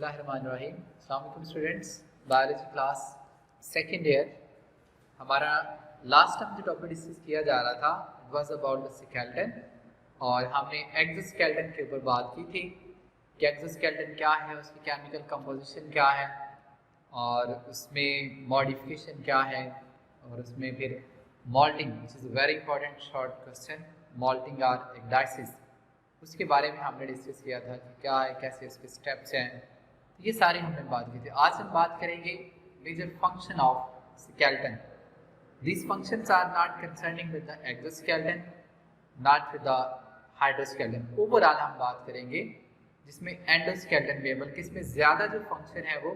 बिस्मिल्लाहिर्रहमानिर्रहीम। अस्सलाम वालेकुम students, biology class second year. हमारा लास्ट टाइम जो टॉपिक डिस्कस किया जा रहा था it was about the skeleton, और हमने एक्सोस्केलेटन के ऊपर बात की थी कि एक्सोस्केलेटन क्या है, उसकी केमिकल कंपोजिशन क्या है, और उसमें मॉडिफिकेशन क्या है, और उसमें फिर moulting, which is very important short question, moulting और एग्डाइसिस, उसके बारे में हमने डिस्कस किया था कि क्या है, कैसे उसके स्टेप्स हैं। तो ये सारी हमने बात की थी। आज हम बात करेंगे major function of skeleton. These functions are not concerning with the exoskeleton, not with the hydroskeleton. Overall हम बात करेंगे जिसमें एंडोस्केलेटन भी है, बल्कि इसमें ज़्यादा जो फंक्शन है वो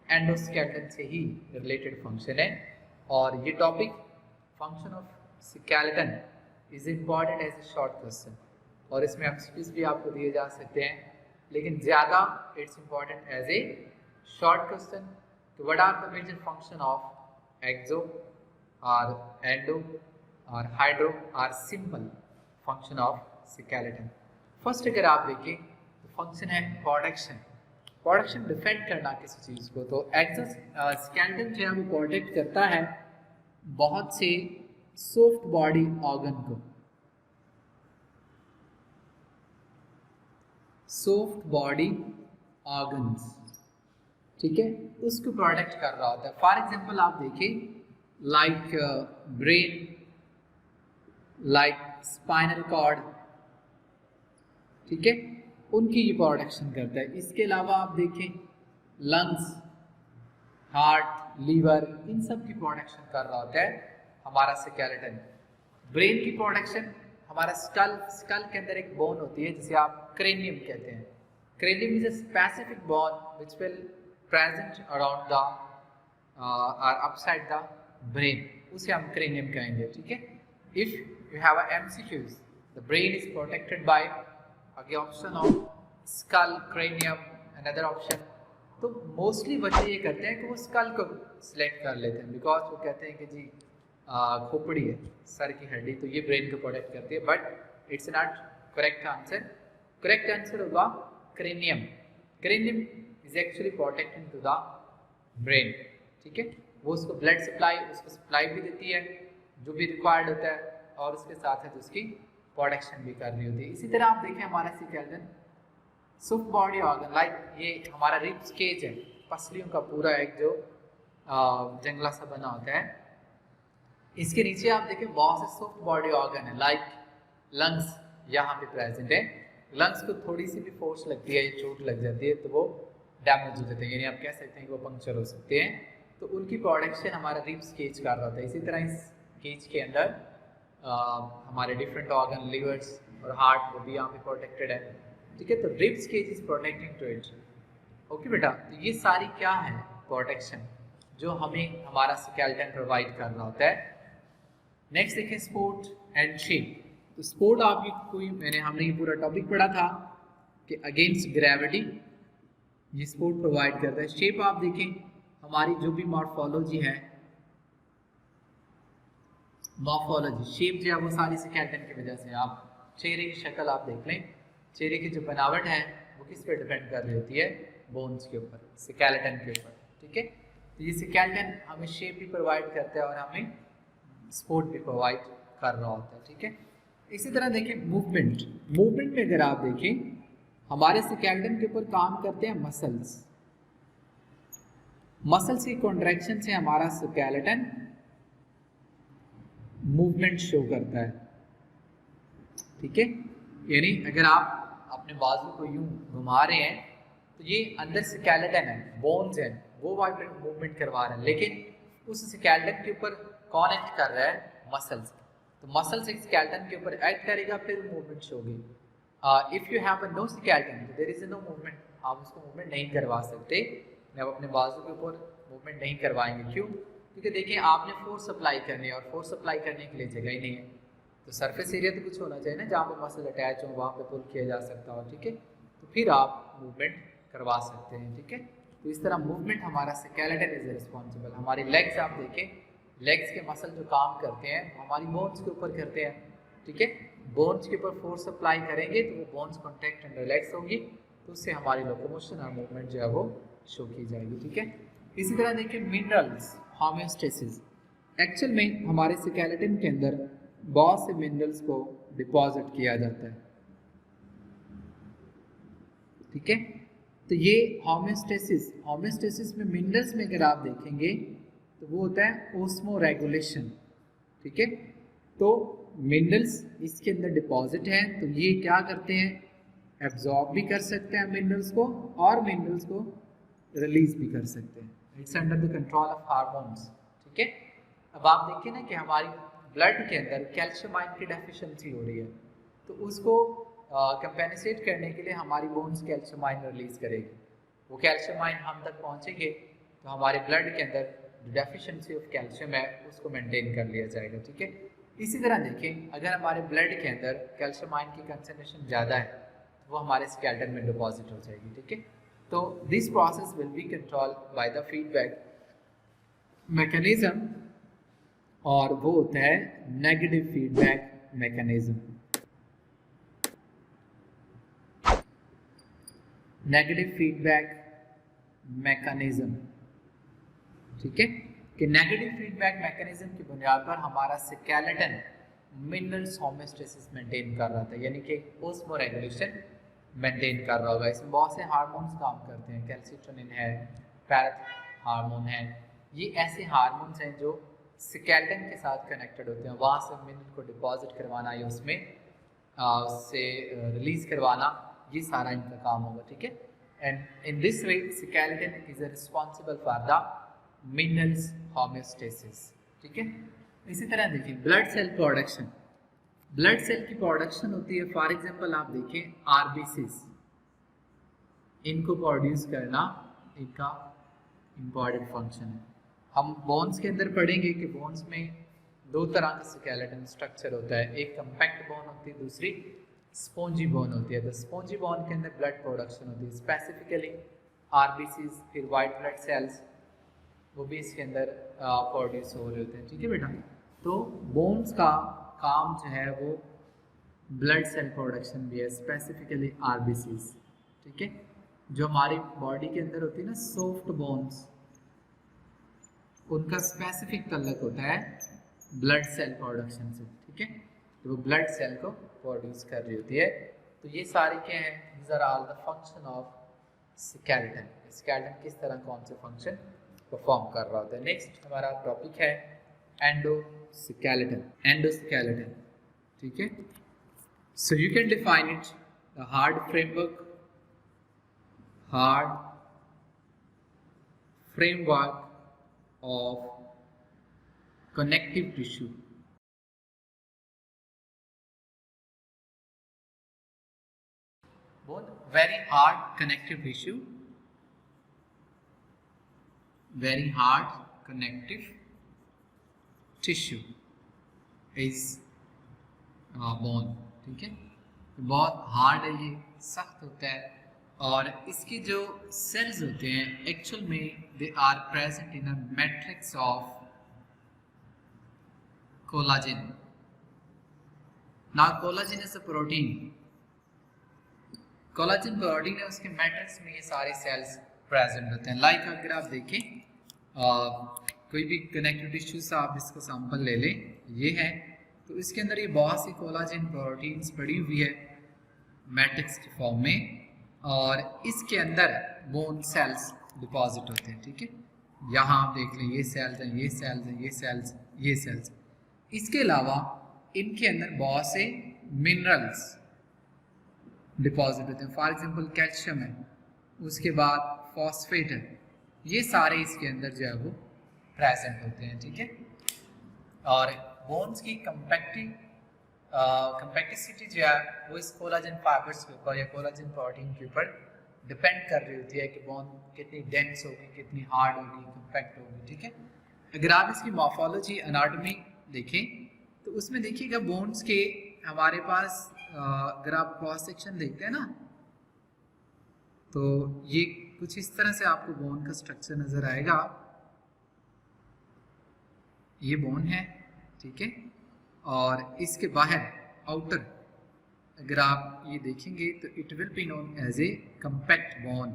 एंडोस्केलेटन से ही रिलेटेड फंक्शन है। और ये topic function of skeleton is important as a short question, और इसमें एमसीक्यूज भी आपको दिए जा सकते हैं, लेकिन ज़्यादा it's important as a short question. तो what are the major function of exo और एंडो और हाइड्रो और simple function of skeleton. First अगर आप देखें तो फंक्शन है प्रोटेक्शन। प्रोटेक्शन डिफेंड करना किसी चीज़ को। तो स्केलेटन जो है वो प्रोटेक्ट करता है बहुत से सॉफ्ट बॉडी ऑर्गन को, सॉफ्ट बॉडी ऑर्गन्स, ठीक है, उसको प्रोटेक्ट कर रहा होता है। फॉर एग्जांपल आप देखिए like brain, like spinal cord, ठीक है, उनकी ये प्रोटेक्शन करता है। इसके अलावा आप देखें लंग्स, हार्ट, लीवर, इन सब की प्रोटेक्शन कर रहा होता है हमारा स्केलेटन। ब्रेन की प्रोटेक्शन, हमारा स्कल के अंदर एक बोन होती है जिसे आप क्रेनियम कहते हैं। Cranium is a specific bone which will present around the और अपसाइड द ब्रेन, उसे हम क्रेनियम कहेंगे, ठीक है। If you have a MCQs, the brain is protected by आगे option of skull, cranium, another option. तो मोस्टली बच्चे ये करते हैं कि वो स्कल को सिलेक्ट कर लेते हैं, बिकॉज वो कहते हैं कि जी खोपड़ी है, सर की हड्डी, तो ये ब्रेन को प्रोटेक्ट करती है, but it's not correct answer. Correct answer होगा cranium. Cranium is actually protecting to the brain, ठीक है। वो उसको ब्लड सप्लाई, उसको सप्लाई भी देती है जो भी रिक्वायर्ड होता है, और उसके साथ साथ उसकी प्रोटेक्शन भी कर रही होती है। इसी तरह आप देखें हमारा skeleton soft body organ, like ये हमारा रिब्स केज है, पसलियों का पूरा एक जो जंगला सा बना होता है। इसके नीचे आप देखें बहुत से सॉफ्ट बॉडी ऑर्गन है, लाइक लंग्स यहाँ पे प्रेजेंट है। लंग्स को थोड़ी सी भी फोर्स लगती है या चोट लग जाती है तो वो डैमेज हो जाते हैं, यानी आप कह सकते हैं कि वो पंक्चर हो सकते हैं। तो उनकी प्रोटेक्शन हमारा रिब्स केज कर रहा था। इसी तरह इस केज के अंदर हमारे डिफरेंट ऑर्गन, लिवर्स और हार्ट, वो भी यहाँ पे प्रोटेक्टेड है, ठीक है। तो ribs cage is protecting to it, okay बेटा। तो ये सारी क्या है प्रोटेक्शन जो हमें हमारा स्केलेटन प्रोवाइड कर रहा होता है। नेक्स्ट देखिए स्पोर्ट एंड शेप। तो स्पोर्ट आपकी कोई हमने ये पूरा टॉपिक पढ़ा था कि अगेंस्ट ग्रेविटी ये स्पोर्ट प्रोवाइड करता है। शेप आप देखें हमारी जो भी मॉर्फोलॉजी है, मॉर्फोलॉजी शेप जो है वो सारी स्केलेटन की वजह से। आप चेहरे की शक्ल आप देख लें, चेहरे की जो बनावट है वो किस पे डिपेंड कर रही होती है, बोन्स के ऊपर, स्केलेटन के ऊपर, ठीक है। तो ये स्केलेटन हमें शेप भी प्रोवाइड करता है और हमें स्पोर्ट भी प्रोवाइड कर रहा होता है, ठीक है। इसी तरह देखिए मूवमेंट। मूवमेंट में अगर आप देखें हमारे स्केलेटन के ऊपर काम करते हैं मसल्स। मसल्स की कॉन्ट्रैक्शन से हमारा स्केलेटन मूवमेंट शो करता है, ठीक है। यानी अगर आप अपने बाजू को यूं घुमा रहे हैं तो ये अंदर स्केलेटन है, बोन्स हैं, वो वाइब्रेट मूवमेंट करवा रहे हैं, लेकिन उस स्केलेटन के ऊपर कौन एक्ट कर रहा है, मसल्स। तो मसल्स एक स्केलेटन के ऊपर एक्ट करेगा, फिर मूवमेंट होगी। If you have no skeleton तो देयर इज नो मूवमेंट, आप उसको मूवमेंट नहीं करवा सकते। आप अपने बाजू के ऊपर मूवमेंट नहीं करवाएंगे, क्यों? क्योंकि देखिए आपने फोर्स अप्लाई करनी है और फोर्स अप्लाई करने के लिए जगह ही नहीं है। तो सरफेस एरिया तो कुछ होना चाहिए ना जहाँ पे मसल अटैच हो, वहाँ पे पुल किया जा सकता हो, ठीक है। तो फिर आप मूवमेंट करवा सकते हैं, ठीक है। तो इस तरह मूवमेंट हमारा स्केलेटन इज रिस्पॉन्सिबल। हमारी लेग्स आप देखें, लेग्स के मसल जो काम करते हैं हमारी बोन्स के ऊपर करते हैं, ठीक है। बोन्स के ऊपर फोर्स अप्लाई करेंगे तो वो बोन्स कॉन्ट्रैक्ट एंड रिलैक्स होगी, तो उससे हमारी लोकोमोशन और मूवमेंट जो है वो शो की जाएगी, ठीक है। इसी तरह देखिए मिनरल्स, होम्योस्टेसिस। एक्चुअल में हमारे स्केलेटन के अंदर बहुत से मिनरल्स को डिपॉजिट किया जाता है, ठीक है। तो ये होम्योस्टेसिस में मिनरल्स में अगर आप देखेंगे तो वो होता है ओस्मो रेगुलेशन, ठीक है। तो मिनरल्स इसके अंदर डिपॉजिट है, तो ये क्या करते हैं, एब्जॉर्ब भी कर सकते हैं मिनरल्स को और मिनरल्स को रिलीज भी कर सकते हैं। It's under the control of hormones, ठीक है। अब आप देखिए ना कि हमारी ब्लड के अंदर कैल्शियम आयन की डेफिशिएंसी हो रही है, तो उसको कंपेंसेट करने के लिए हमारी बोन्स कैल्शियम आयन रिलीज करेगी। वो कैल्शियम आयन हम तक पहुंचेंगे तो हमारे ब्लड के अंदर डेफिशिएंसी ऑफ कैल्शियम है उसको मेंटेन कर लिया जाएगा, ठीक है। इसी तरह देखिए अगर हमारे ब्लड के अंदर कैल्शियम आयन की कंसंट्रेशन ज़्यादा है तो वो हमारे स्केलेटन में डिपॉजिट हो जाएगी, ठीक है। तो this process will be control by the feedback mechanism, और वो होता है negative feedback mechanism. Negative feedback mechanism, ठीक है, कि नेगेटिव फीडबैक मैकेनिज्म की बुनियाद पर हमारा स्केलेटन मिनरल्स होम्योस्टेसिस मेंटेन कर रहा था, यानी कि ओस्मो रेगुलेशन मेंटेन कर रहा होगा। इसमें बहुत से हार्मोन्स काम करते हैं, कैल्सिटोनिन है, पैराथ हार्मोन है, ये ऐसे हार्मोन्स हैं जो स्केलेटन के साथ कनेक्टेड होते हैं। वहाँ से मिनरल को डिपॉजिट करवाना या उसमें उससे रिलीज करवाना, ये सारा इनका काम होगा, ठीक है। And in this way skeleton is responsible for the minerals homeostasis, ठीक है। इसी तरह देखिए blood cell production. Blood cell की प्रोडक्शन होती है, फॉर एग्जांपल आप देखें आरबीसीज, इनको प्रोड्यूस करना इनका इम्पॉर्टेंट फंक्शन है। हम बोन्स के अंदर पढ़ेंगे कि बोन्स में दो तरह का स्केलेटन स्ट्रक्चर होता है, एक कंपैक्ट बोन होती है, दूसरी स्पॉन्जी बोन होती है। तो स्पॉन्जी बोन के अंदर ब्लड प्रोडक्शन होती है, स्पेसिफिकली आरबीसीज, फिर वाइट ब्लड सेल्स, वो भी इसके अंदर प्रोड्यूस हो रहे होते हैं, ठीक है बेटा। तो बोन्स का काम जो है वो ब्लड सेल प्रोडक्शन भी है, स्पेसिफिकली आरबीसीज, ठीक है। जो हमारी बॉडी के अंदर होती है ना सॉफ्ट बोन्स, उनका स्पेसिफिक तल्लक होता है ब्लड सेल प्रोडक्शन से, ठीक है। तो वो ब्लड सेल को प्रोड्यूस कर रही होती है। तो ये सारे क्या हैं, these are all the function of skeleton. Skeleton किस तरह कौन से फंक्शन परफॉर्म कर रहा होता है। नेक्स्ट हमारा टॉपिक है एंडोस्केलेटन। एंडोस्केलेटन, ठीक है। So you can define it the hard framework, hard framework of connective tissue. Both very hard connective tissue, very hard connective tissue is bone, ठीक है। बहुत हार्ड है, ये सख्त होता है, और इसके जो सेल्स होते हैं एक्चुअल में they are present in a matrix of collagen. Now collagen is a protein, collagen protein है, उसके मैट्रिक्स में ये सारे सेल्स प्रेजेंट होते हैं। लाइक अगर आप देखें कोई भी कनेक्टिव टिश्यू से आप इसका सैंपल ले लें, ये है, तो इसके अंदर ये बहुत सी कोलाजन प्रोटीन्स पड़ी हुई है मैट्रिक्स के फॉर्म में, और इसके अंदर बोन सेल्स डिपॉजिट होते हैं, ठीक है। यहाँ आप देख लें ये सेल्स हैं, ये सेल्स हैं, ये सेल्स, ये सेल्स। इसके अलावा इनके अंदर बहुत से मिनरल्स डिपॉजिट होते हैं, फॉर एग्जांपल कैल्शियम है, उसके बाद फॉस्फेट है, ये सारे इसके अंदर जो है वो प्रेजेंट होते हैं, ठीक है। और बोन्स की कंपैक्टिसिटी जो है वो इस कोलाजन फाइबर्स के ऊपर या कोलाजन प्रोटीन के ऊपर डिपेंड कर रही होती है कि बोन कितनी डेंस होगी, कितनी हार्ड होगी, कंपैक्ट होगी, ठीक है। अगर आप इसकी मॉर्फोलॉजी एनाटॉमी देखें तो उसमें देखिएगा बोन्स के हमारे पास अगर आप क्रॉस सेक्शन देखते हैं ना, तो ये कुछ इस तरह से आपको बोन का स्ट्रक्चर नजर आएगा। ये बोन है, ठीक है, और इसके बाहर आउटर अगर आप ये देखेंगे तो it will be known as a compact bone.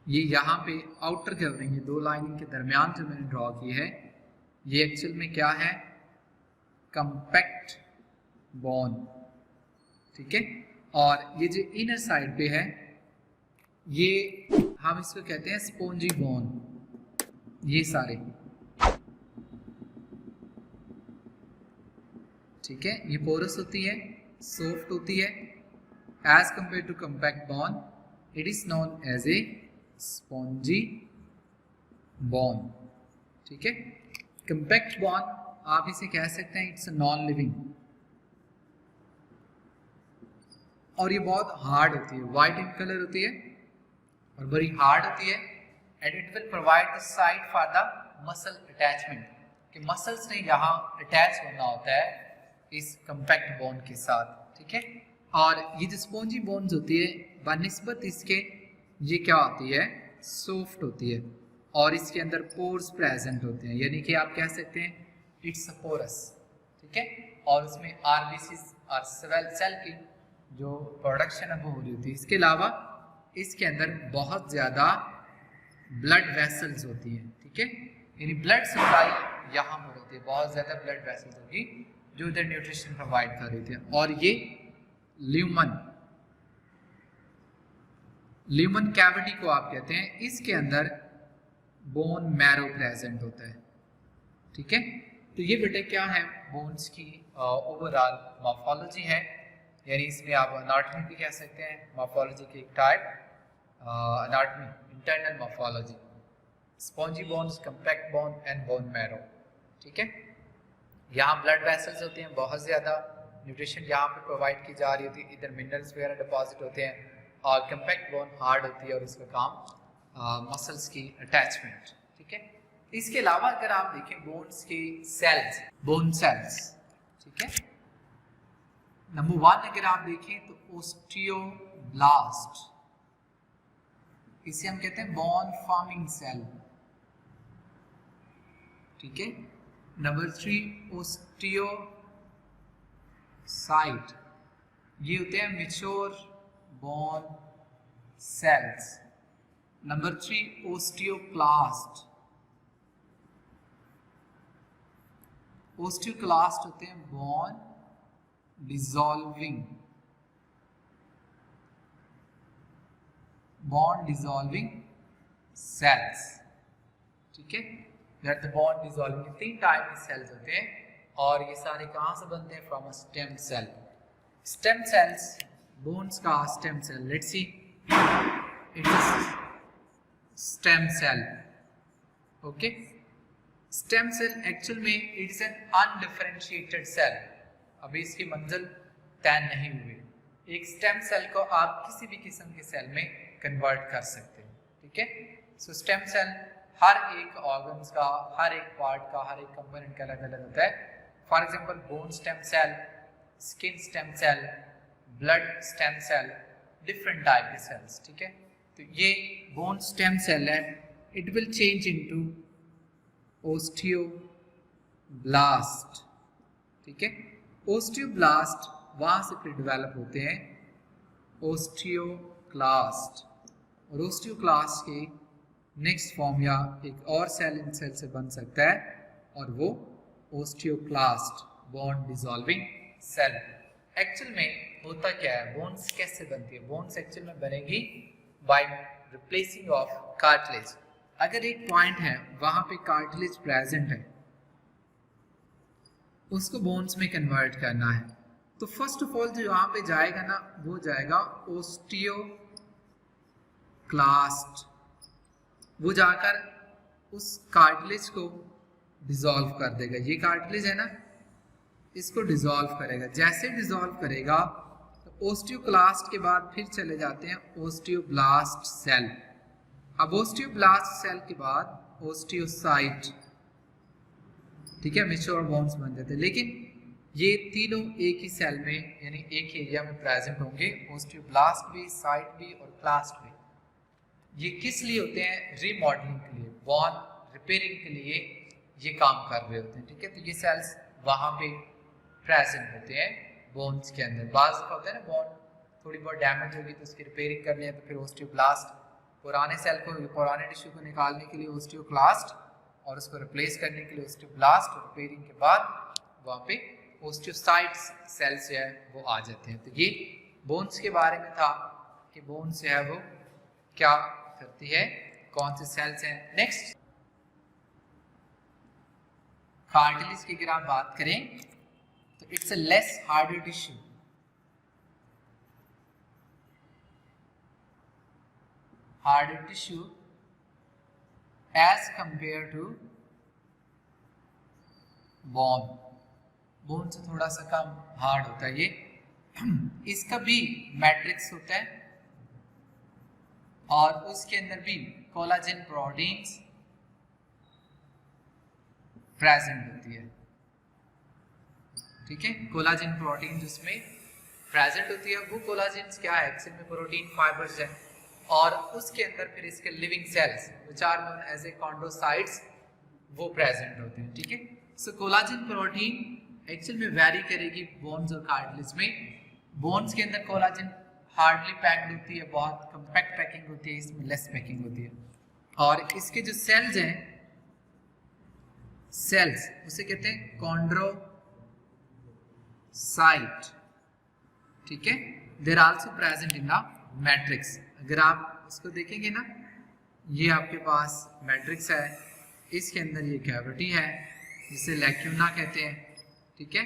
ये यहाँ पे आउटर कवरिंग, ये दो लाइनिंग के दरमियान जो मैंने ड्रॉ की है, ये एक्चुअल में क्या है, कंपैक्ट बोन, ठीक है। और ये जो इनर साइड पे है, ये हम इसको कहते हैं स्पॉन्जी बोन। ये सारे, ठीक है, ये पोरस होती है, सॉफ्ट होती है। As compare to compact bone, it is known as a spongy bone, ठीक है। कंपैक्ट बोन आप इसे कह सकते हैं इट्स नॉन लिविंग, और ये बहुत हार्ड होती है, वाइट इन कलर होती है और बड़ी हार्ड होती है। And it will provide the site for the muscle attachment, कि मसल्स ने यहाँ अटैच होना होता है इस कंपैक्ट बोन के साथ, ठीक है। और ये जो स्पॉन्जी बोन्स होती है बनिस्बत इसके, ये क्या होती है, सॉफ्ट होती है, और इसके अंदर पोर्स प्रेजेंट होते हैं, यानी कि आप कह सकते हैं इट्स पोरस, ठीक है। और उसमें आरबीसी और सेल की जो प्रोडक्शन है वो हो रही होती है। इसके अलावा इसके अंदर बहुत ज़्यादा ब्लड वेसल्स होती हैं, ठीक है, यानी ब्लड सप्लाई यहाँ पर होती है, बहुत ज़्यादा ब्लड वेसल्स होगी जो इधर न्यूट्रिशन प्रोवाइड कर रही थी। और ये ल्यूमन कैविटी को आप कहते हैं, इसके अंदर बोन मैरो प्रेजेंट होता है, ठीक है। तो ये बेटे क्या है, बोन्स की ओवरऑल मॉर्फोलॉजी है, यानी इसमें आप एनाटॉमी भी कह सकते हैं, मॉर्फोलॉजी की एक type, anatomy, internal morphology, spongy bones, compact bone and bone marrow, ठीक है। यहाँ ब्लड वेसल्स होते हैं, बहुत ज़्यादा न्यूट्रिशन यहाँ पे प्रोवाइड की जा रही होती है, इधर मिनरल्स वगैरह डिपॉजिट होते हैं, और कंपैक्ट बोन हार्ड होती है और इसका काम मसल्स की अटैचमेंट, ठीक है। इसके अलावा अगर आप देखें बोन्स के सेल्स, बोन सेल्स, ठीक है, नंबर 1 अगर आप देखें तो ओस्टियोब्लास्ट, इसे हम कहते हैं बोन फॉर्मिंग सेल, ठीक है। नंबर 3 ओस्टियोसाइट, ये होते हैं mature bone cells. Number 3 osteoclast, osteoclast होते हैं बोन डिसॉल्विंग सेल्स, ठीक है। That the bone dissolving, 3 type के सेल्स होते हैं, और ये सारे कहाँ से बनते हैं, from a stem cell. Stem cells, bones का stem cell, let's see, it is stem cell, okay. Stem cell actual में it is an undifferentiated cell, अभी इसकी मंजिल तय नहीं हुई। एक स्टेम सेल को आप किसी भी किस्म के सेल में कन्वर्ट कर सकते हैं, ठीक है। सो स्टेम सेल हर एक ऑर्गन्स का, हर एक पार्ट का, हर एक कंपोनेंट का अलग अलग होता है। For example bone stem cell, skin stem cell, blood stem cell, different type के सेल्स, ठीक है। तो ये बोन स्टेम सेल है, it will change into osteoblast, ठीक है। ओस्टियोब्लास्ट वहां से फिर डेवलप होते हैं ओस्टियोक्लास्ट, और ओस्टियोक्लास्ट के नेक्स्ट फॉर्म या एक और सेल इन सेल से बन सकता है, और वो osteoclast, bone dissolving cell. Actual में होता क्या है, बोन्स कैसे बनती है, बोन्स एक्चुअल में बनेगी बाय रिप्लेसिंग ऑफ कार्टिलेज। अगर एक पॉइंट है वहां पे कार्टिलेज प्रेजेंट है, उसको बोन्स में कन्वर्ट करना है, तो फर्स्ट ऑफ ऑल जो यहाँ पे जाएगा ना, वो जाएगा ओस्टियोक्लास्ट, वो जाकर उस कार्टिलेज को डिसॉल्व कर देगा। ये कार्टिलेज है ना, इसको डिसॉल्व करेगा। जैसे डिसॉल्व करेगा तो ओस्टियोक्लास्ट के बाद फिर चले जाते हैं ओस्टियोब्लास्ट सेल। अब ओस्टियोब्लास्ट सेल के बाद ओस्टियोसाइट, ठीक है, मैच्योर बोन्स बन जाते हैं। लेकिन ये तीनों एक ही सेल में, यानी एक ही एरिया में प्रेजेंट होंगे, ओस्टियोब्लास्ट भी, साइट भी और क्लास्ट भी। ये किस लिए होते हैं, रीमॉडलिंग के लिए, बोन रिपेयरिंग के लिए ये काम कर रहे होते हैं, ठीक है। तो ये सेल्स वहाँ पे प्रेजेंट होते हैं बोन्स के अंदर। बाज होता है ना, बोन थोड़ी बहुत डैमेज होगी तो उसकी रिपेयरिंग करनी है, तो फिर ओस्टियोब्लास्ट पुराने सेल को, पुराने टिश्यू को निकालने के लिए ओस्टियोक्लास्ट, और उसको रिप्लेस करने के लिए ओस्टियोब्लास्ट, और रिपेयरिंग के बाद वहाँ पे ओस्टियोसाइट्स सेल्स जो है वो आ जाते हैं। तो ये बोन्स के बारे में था कि बोन्स जो है वो क्या करती है, कौन से सेल्स हैं। नेक्स्ट कार्टिलेज की अगर आप बात करें तो it's a less harder tissue. Harder tissue as compare to bone. Bone से थोड़ा सा कम हार्ड होता है ये। इसका भी मैट्रिक्स होता है और उसके अंदर भी कोलाजन प्रोटीन्स प्रेजेंट होती है, ठीक है। कोलाजन प्रोटीन जिसमें प्रेजेंट होती है, वो कोलाजन क्या है, एक्चुअली में प्रोटीन फाइबर्स है, और उसके अंदर फिर इसके living cells which are known as a chondrocytes वो प्रेजेंट होते हैं, ठीक है। सो कोलाजन प्रोटीन एक्चुअल में वैरी करेगी बोन्स और कार्टिलेज में। बोन्स के अंदर कोलाजन हार्डली पैक्ड होती है, बहुत कंपैक्ट पैकिंग होती है, इसमें लेस पैकिंग होती है। और इसके जो सेल्स हैं, सेल्स उसे कहते हैं कॉन्ड्रोसाइट, ठीक है। There also present in the matrix. अगर आप इसको देखेंगे ना, ये आपके पास मैट्रिक्स है, इसके अंदर ये कैविटी है जिसे लैक्यूना कहते हैं, ठीक है।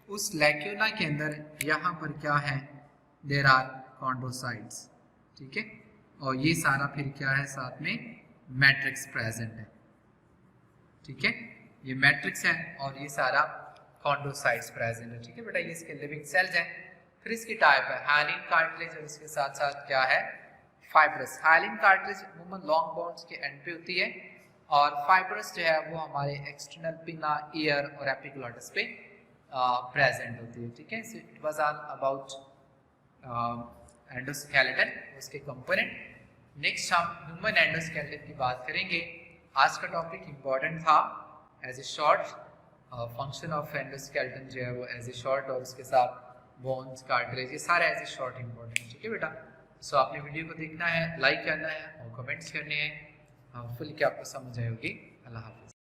उस लैक्यूना के अंदर यहाँ पर क्या है, देर आर कॉन्ड्रोसाइट्स, ठीक है। और ये सारा फिर क्या है, साथ में मैट्रिक्स प्रेजेंट है, ठीक है। ये मैट्रिक्स है और ये सारा कॉन्ड्रोसाइट्स प्रेजेंट है, ठीक है बेटा। ये इसके लिविंग सेल्स हैं। फिर इसकी टाइप है हाइलिन कार्टिलेज, और इसके साथ साथ क्या है, फाइब्रस। हाइलिन कार्टिलेज अमूमन लॉन्ग बोन्स के एंड पे होती है, और फाइब्रस जो है वो हमारे एक्सटर्नल पिना, ईयर और एपिग्लॉटिस पे प्रेजेंट होती है, ठीक है। So it was all about endoskeleton, उसके कंपोनेंट। नेक्स्ट हम ह्यूमन एंडोस्केलेटन की बात करेंगे। आज का टॉपिक इंपॉर्टेंट था as a short, function of endoskeleton जो है वो एज ए शॉर्ट, और उसके साथ बोन्स, कार्टिलेज, ये सारे एज ए शॉर्ट इंपॉर्टेंट, ठीक है बेटा। सो आपने वीडियो को देखना है, लाइक करना है और कमेंट्स करने हैं। होपफुली कि आपको समझ आई होगी। अल्लाह हाफिज़।